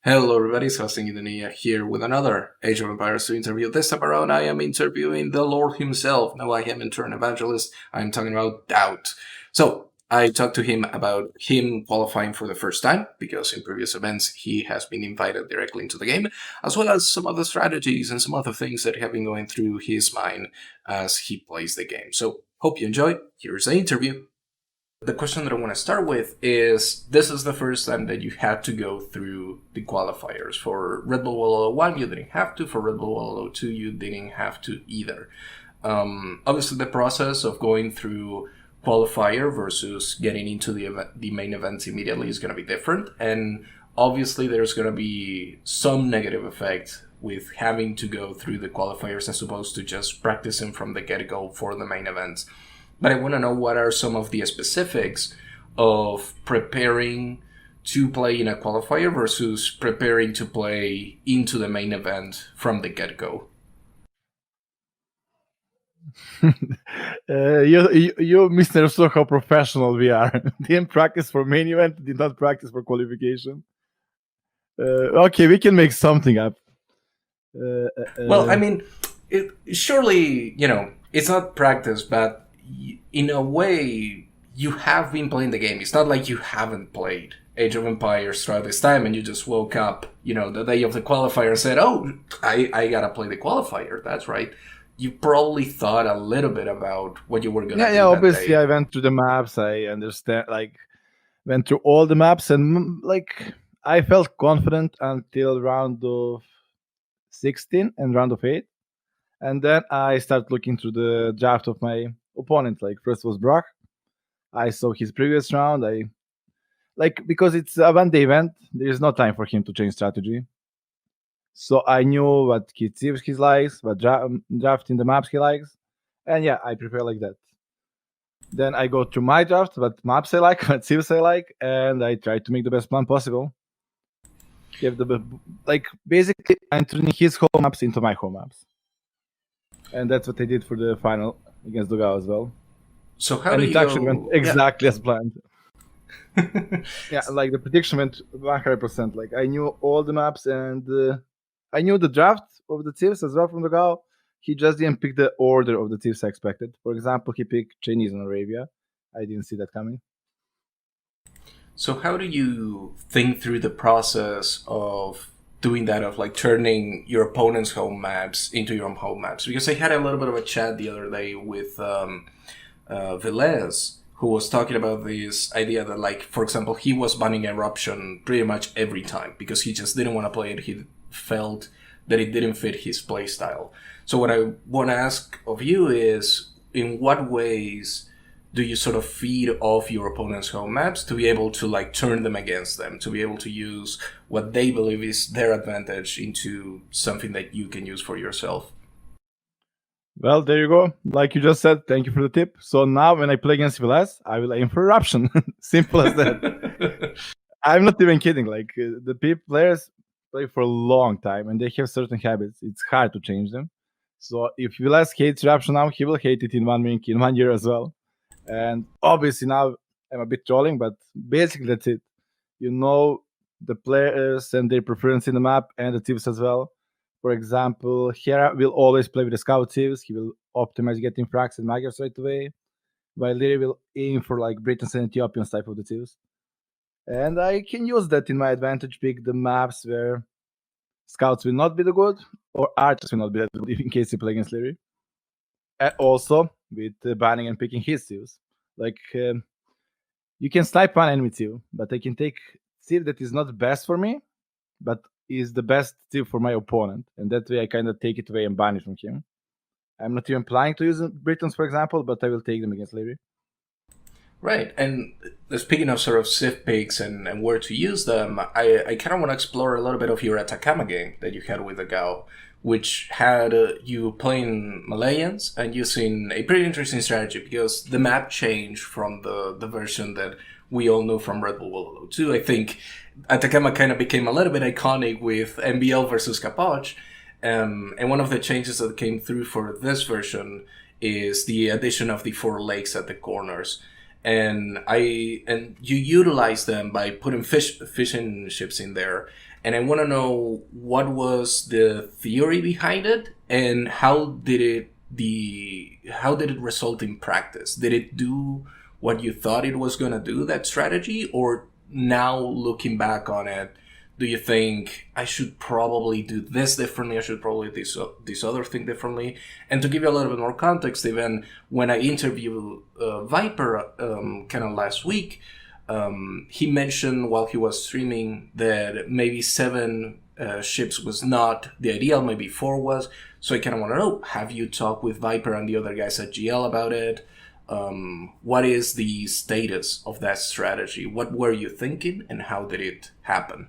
Hello, everybody. Hosting Indonesia here with another Age of Empires 2 interview. This time around, I am interviewing the Lord himself. No, I am in turn evangelist. I'm talking about DauT. So, I talked to him about him qualifying for the first time, because in previous events he has been invited directly into the game, as well as some other strategies and some other things that have been going through his mind as he plays the game. So, hope you enjoy. Here's the interview. The question that I want to start with is this is the first time that you had to go through the qualifiers. For Red Bull Wololo 1, you didn't have to. For Red Bull Wololo 2, you didn't have to either. Obviously, the process of going through qualifier versus getting into the main events immediately is going to be different. And obviously, there's going to be some negative effect with having to go through the qualifiers as opposed to just practicing from the get-go for the main events. But I want to know what are some of the specifics of preparing to play in a qualifier versus preparing to play into the main event from the get-go. You misunderstood how professional we are. Didn't practice for main event, did not practice for qualification. Okay, we can make something up. Well, I mean, surely, it's not practice, but in a way, you have been playing the game. It's not like you haven't played Age of Empires throughout this time and you just woke up, the day of the qualifier and said, oh, I gotta play the qualifier. That's right. You probably thought a little bit about what you were gonna do. Yeah, obviously day. I went through the maps. I understand, went through all the maps and, I felt confident until round of 16 and round of 8. And then I started looking through the draft of my opponent. First was Brock. I saw his previous round. Because it's a one-day event, there is no time for him to change strategy. So I knew what he likes, what drafting the maps he likes, and yeah, I prepare like that. Then I go through my draft, what maps I like, what civs I like, and I try to make the best plan possible. Basically, I'm turning his home maps into my home maps. And that's what I did for the final against Dogao as well. So how did it actually went exactly as planned. Yeah, the prediction went 100%. I knew all the maps and I knew the draft of the tips as well from Dogao. He just didn't pick the order of the tips I expected. For example, he picked Chinese and Arabia. I didn't see that coming. So how do you think through the process of doing that, of turning your opponent's home maps into your own home maps? Because I had a little bit of a chat the other day with Velez, who was talking about this idea that, for example, he was banning Eruption pretty much every time because he just didn't want to play it. He felt that it didn't fit his playstyle. So what I want to ask of you is, in what ways do you sort of feed off your opponent's home maps to be able to turn them against them, to be able to use what they believe is their advantage into something that you can use for yourself? Well, there you go. Like you just said, thank you for the tip. So now when I play against Velez, I will aim for Eruption. Simple as that. I'm not even kidding. The players play for a long time and they have certain habits. It's hard to change them. So if Velez hates Eruption now, he will hate it in 1 week, in 1 year as well. And obviously now I'm a bit trolling, but basically that's it. You know the players and their preference in the map and the tips as well. For example, Hera will always play with the scout tips. He will optimize getting frags and magias right away. While Lyri will aim for Britons and Ethiopians type of the tips. And I can use that in my advantage, pick the maps where scouts will not be the good or archers will not be that good in case you play against Lyri. And also with banning and picking his tips. You can snipe one enemy too, but I can take tip that is not best for me, but is the best tip for my opponent. And that way I kind of take it away and ban it from him. I'm not even planning to use Britons, for example, but I will take them against Lyri. Right, and speaking of sort of civ picks and where to use them, I kind of want to explore a little bit of your Atacama game that you had with Dogao, which had you playing Malayans and using a pretty interesting strategy because the map changed from the version that we all know from Red Bull Wololo 2. I think Atacama kind of became a little bit iconic with MBL versus Capoch, and one of the changes that came through for this version is the addition of the 4 lakes at the corners. And you utilize them by putting fishing ships in there and I want to know what was the theory behind it, and how did it result in practice? Did it do what you thought it was going to do, that strategy, or now looking back on it, do you think I should probably do this differently? I should probably do this other thing differently. And to give you a little bit more context, even when I interviewed Viper kind of last week, he mentioned while he was streaming that maybe 7 ships was not the ideal, maybe 4 was. So I kind of want to know, have you talked with Viper and the other guys at GL about it? What is the status of that strategy? What were you thinking, and how did it happen?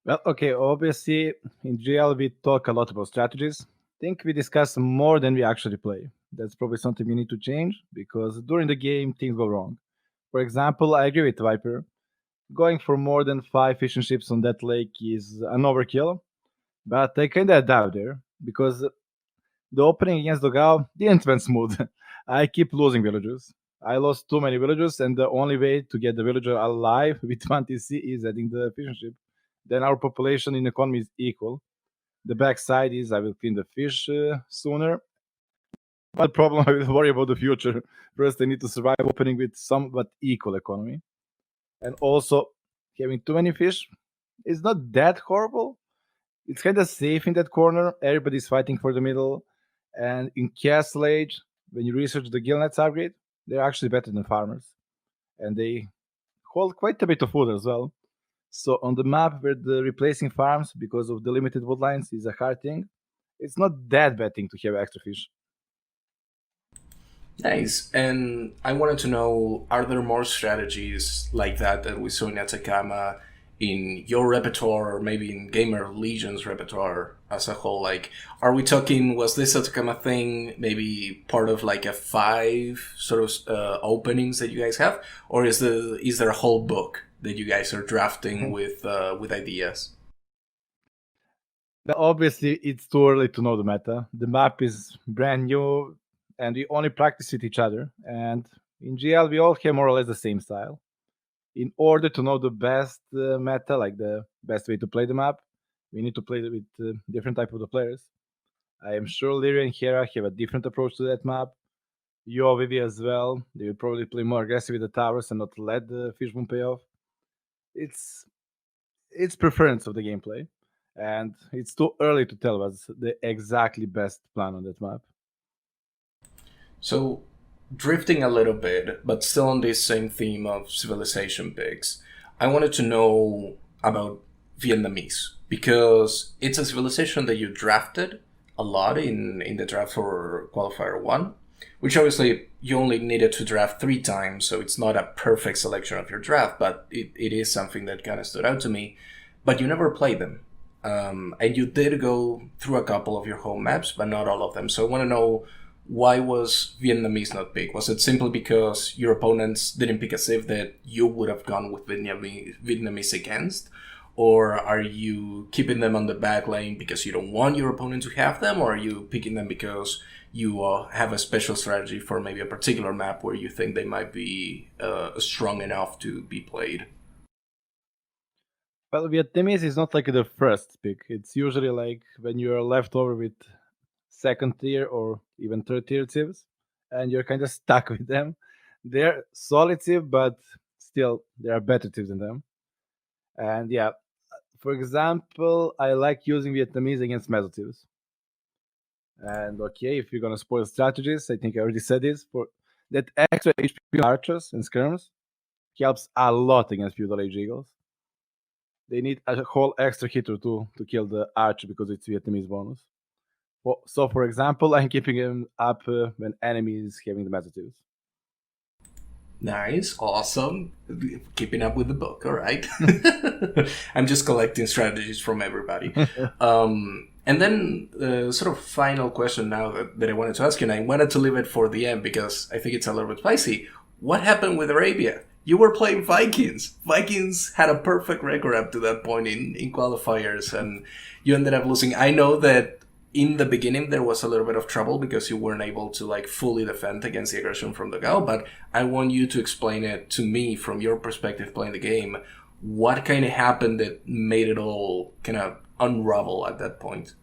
Well, okay, obviously in GL we talk a lot about strategies. I think we discuss more than we actually play. That's probably something we need to change because during the game things go wrong. For example, I agree with Viper. Going for more than 5 fishing ships on that lake is an overkill, but I kinda adapt there because the opening against Dogao didn't went smooth. I keep losing villagers. I lost too many villagers, and the only way to get the villager alive with 1 TC is adding the fishing ship. Then our population in economy is equal. The backside is I will clean the fish sooner. But the problem, I will worry about the future. First, I need to survive opening with somewhat equal economy. And also, having too many fish is not that horrible. It's kind of safe in that corner. Everybody's fighting for the middle. And in Castle Age, when you research the guild nets upgrade, they're actually better than farmers. And they hold quite a bit of food as well. So on the map where the replacing farms because of the limited woodlines is a hard thing, it's not that bad thing to have extra fish. Nice. And I wanted to know, are there more strategies like that we saw in Atacama in your repertoire, or maybe in Gamer Legion's repertoire as a whole? Like, are we talking, was this Atacama thing maybe part of like a 5 sort of openings that you guys have? Or is there a whole book that you guys are drafting with ideas? Now, obviously, it's too early to know the meta. The map is brand new, and we only practice with each other. And in GL, we all have more or less the same style. In order to know the best meta, like the best way to play the map, we need to play with different type of the players. I am sure Lyria and Hera have a different approach to that map. Yo, Vivi as well. They will probably play more aggressive with the towers and not let the fishbone pay off. It's it's preference of the gameplay, and it's too early to tell what's the exactly best plan on that map. So, drifting a little bit, but still on this same theme of civilization picks, I wanted to know about Vietnamese because it's a civilization that you drafted a lot in the draft for Qualifier 1, which obviously you only needed to draft 3 times, so it's not a perfect selection of your draft, but it is something that kind of stood out to me. But you never played them. And you did go through a couple of your home maps, but not all of them. So I want to know, why was Vietnamese not picked? Was it simply because your opponents didn't pick a civ that you would have gone with Vietnamese against? Or are you keeping them on the back lane because you don't want your opponent to have them? Or are you picking them because you have a special strategy for maybe a particular map where you think they might be strong enough to be played? Well, Vietnamese is not like the first pick. It's usually like when you're left over with second tier or even third tier civs, and you're kind of stuck with them. They're solid civ, but still there are better civs than them. And yeah, for example, I like using Vietnamese against meso civs. And okay, if you're gonna spoil strategies, I think I already said this. For that extra HP archers and skirms helps a lot against feudal age eagles. They need a whole extra hitter to kill the archer because it's Vietnamese bonus. So, for example, I'm keeping him up when enemy is having the messages. Nice, awesome. Keeping up with the book, all right. I'm just collecting strategies from everybody. And then, sort of final question now that I wanted to ask you, and I wanted to leave it for the end because I think it's a little bit spicy. What happened with Arabia? You were playing Vikings. Vikings had a perfect record up to that point in qualifiers, and you ended up losing. I know that in the beginning there was a little bit of trouble because you weren't able to like fully defend against the aggression from the Dogao, but I want you to explain it to me from your perspective playing the game. what kind of happened that made it all kind of unravel at that point?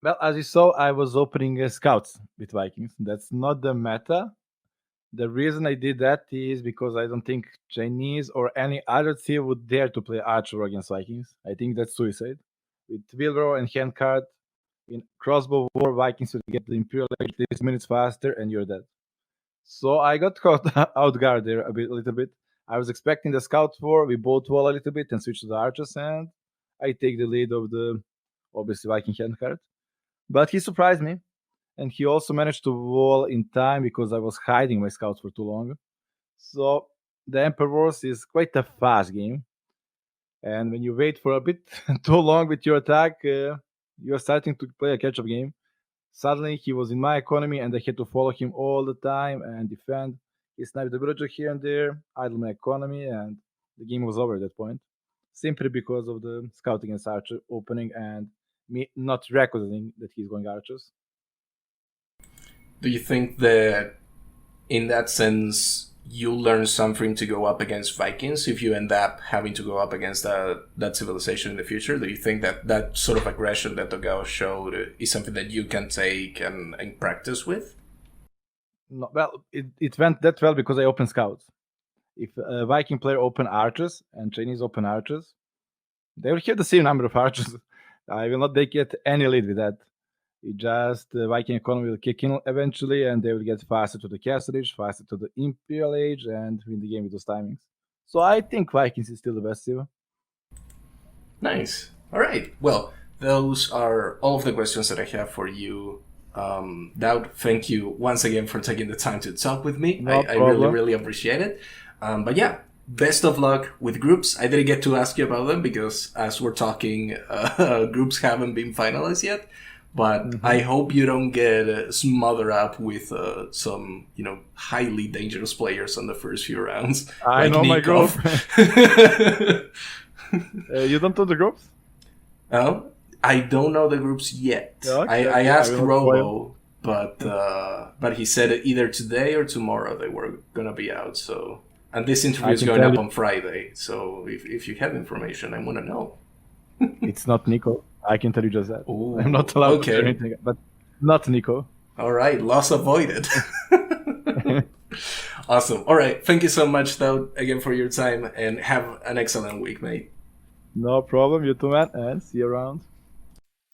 Well, as you saw, I was opening scouts with Vikings. That's not the meta. The reason I did that is because I don't think Chinese or any other team would dare to play Archer against Vikings. I think that's suicide. With wheelbarrow and handcart in crossbow war, Vikings will get the Imperial Age 6 minutes faster and you're dead. So I got caught out guard there a little bit. I was expecting the scout war. We both wall a little bit and switch to the archers, and I take the lead of the obviously Viking handcart. But he surprised me, and he also managed to wall in time because I was hiding my scouts for too long. So the Emperor Wars is quite a fast game, and when you wait for a bit too long with your attack, you're starting to play a catch-up game. Suddenly he was in my economy and I had to follow him all the time and defend. He sniped the villager here and there, idle my economy, and the game was over at that point. Simply because of the scouting against archer opening and me not recognizing that he's going archers. Do you think that in that sense you learn something to go up against Vikings if you end up having to go up against that civilization in the future? Do you think that that sort of aggression that Dogao showed is something that you can take and practice with? No, well, it went that well because I opened scouts. If a Viking player open archers and Chinese open archers, they will have the same number of archers. I will not get any lead with that. It just the Viking economy will kick in eventually, and they will get faster to the Castle Age, faster to the Imperial Age, and win the game with those timings. So I think Vikings is still the best team. Nice. All right. Well, those are all of the questions that I have for you. DauT, thank you once again for taking the time to talk with me. No I really, problem. really appreciate it. But yeah, best of luck with groups. I didn't get to ask you about them because as we're talking, groups haven't been finalized yet. But I hope you don't get smothered up with some, highly dangerous players on the first few rounds. I like know my group. Nikov. You don't know the groups? Oh, I don't know the groups yet. Okay, I okay, asked I will Robo, but he said either today or tomorrow they were gonna be out. So, and this interview I is can going tell up you- on Friday. So if you have information, I want to know. It's not Nico. I can tell you just that. Ooh, I'm not allowed to okay. say anything, but not Nico. All right, loss avoided. Awesome. All right, thank you so much, though, again for your time, and have an excellent week, mate. No problem. You too, man, and see you around.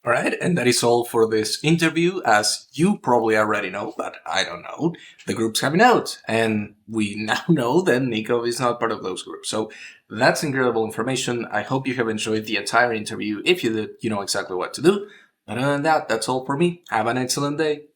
All right, and that is all for this interview. As you probably already know, but I don't know, the group's coming out, and we now know that Nico is not part of those groups. So that's incredible information. I hope you have enjoyed the entire interview. If you did, you know exactly what to do. But other than that, that's all for me. Have an excellent day.